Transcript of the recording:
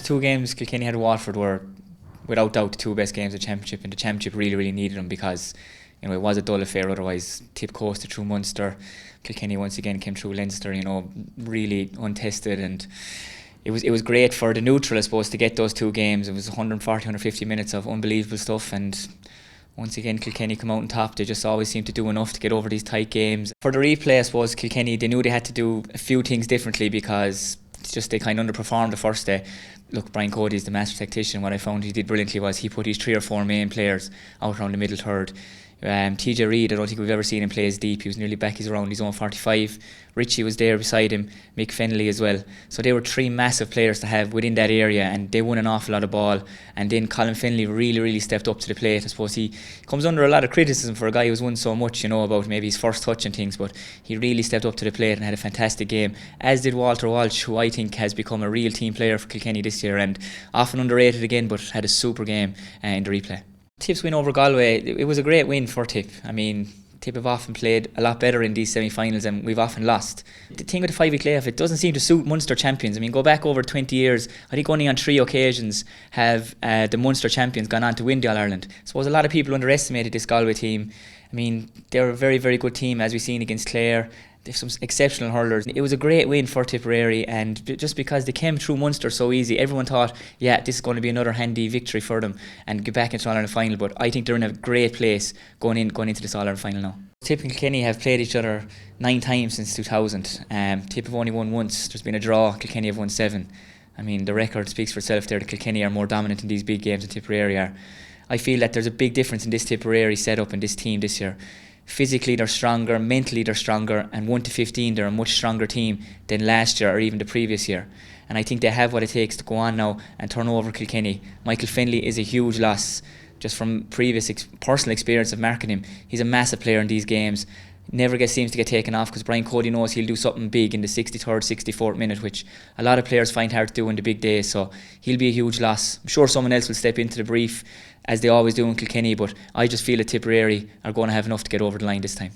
two games Kilkenny had at Waterford were without doubt the two best games of the Championship, and the Championship really needed them because it was a dull affair otherwise. Tip coasted through Munster, Kilkenny once again came through Leinster, really untested, and it was great for the neutral, I suppose, to get those two games. It was 140-150 minutes of unbelievable stuff, and once again Kilkenny come out on top. They just always seem to do enough to get over these tight games. For the replay, I suppose Kilkenny, they knew they had to do a few things differently because they kind of underperformed the first day. Look, Brian Cody's the master tactician. What I found he did brilliantly was he put his 3 or 4 main players out around the middle third. TJ Reid, I don't think we've ever seen him play as deep. He was nearly back, he's around his own 45. Richie was there beside him, Mick Fennelly as well. So they were 3 massive players to have within that area, and they won an awful lot of ball. And then Colin Fennelly really stepped up to the plate. I suppose he comes under a lot of criticism for a guy who's won so much, about maybe his first touch and things, but he really stepped up to the plate and had a fantastic game, as did Walter Walsh, who I think has become a real team player for Kilkenny this year, and often underrated again, but had a super game in the replay. Tip's win over Galway, it was a great win for Tip. Tip have often played a lot better in these semi-finals, and we've often lost. The thing with the 5-week layoff, it doesn't seem to suit Munster champions. Go back over 20 years, I think only on 3 occasions have the Munster champions gone on to win the All-Ireland. I suppose a lot of people underestimated this Galway team. They're a very good team, as we've seen against Clare. They have some exceptional hurlers. It was a great win for Tipperary, and just because they came through Munster so easy, everyone thought, this is going to be another handy victory for them and get back into All-Ireland final. But I think they're in a great place going into this All-Ireland final now. Tip and Kilkenny have played each other 9 times since 2000. Tip have only won once. There's been a draw. Kilkenny have won 7. The record speaks for itself there. The Kilkenny are more dominant in these big games than Tipperary are. I feel that there's a big difference in this Tipperary setup and this team this year. Physically they're stronger, mentally they're stronger, and 1 to 15 they're a much stronger team than last year or even the previous year. And I think they have what it takes to go on now and turn over Kilkenny. Michael Fennelly is a huge loss, just from previous personal experience of marking him. He's a massive player in these games. Never seems to get taken off because Brian Cody knows he'll do something big in the 63rd, 64th minute, which a lot of players find hard to do in the big days. So he'll be a huge loss. I'm sure someone else will step into the brief, as they always do in Kilkenny, but I just feel that Tipperary are going to have enough to get over the line this time.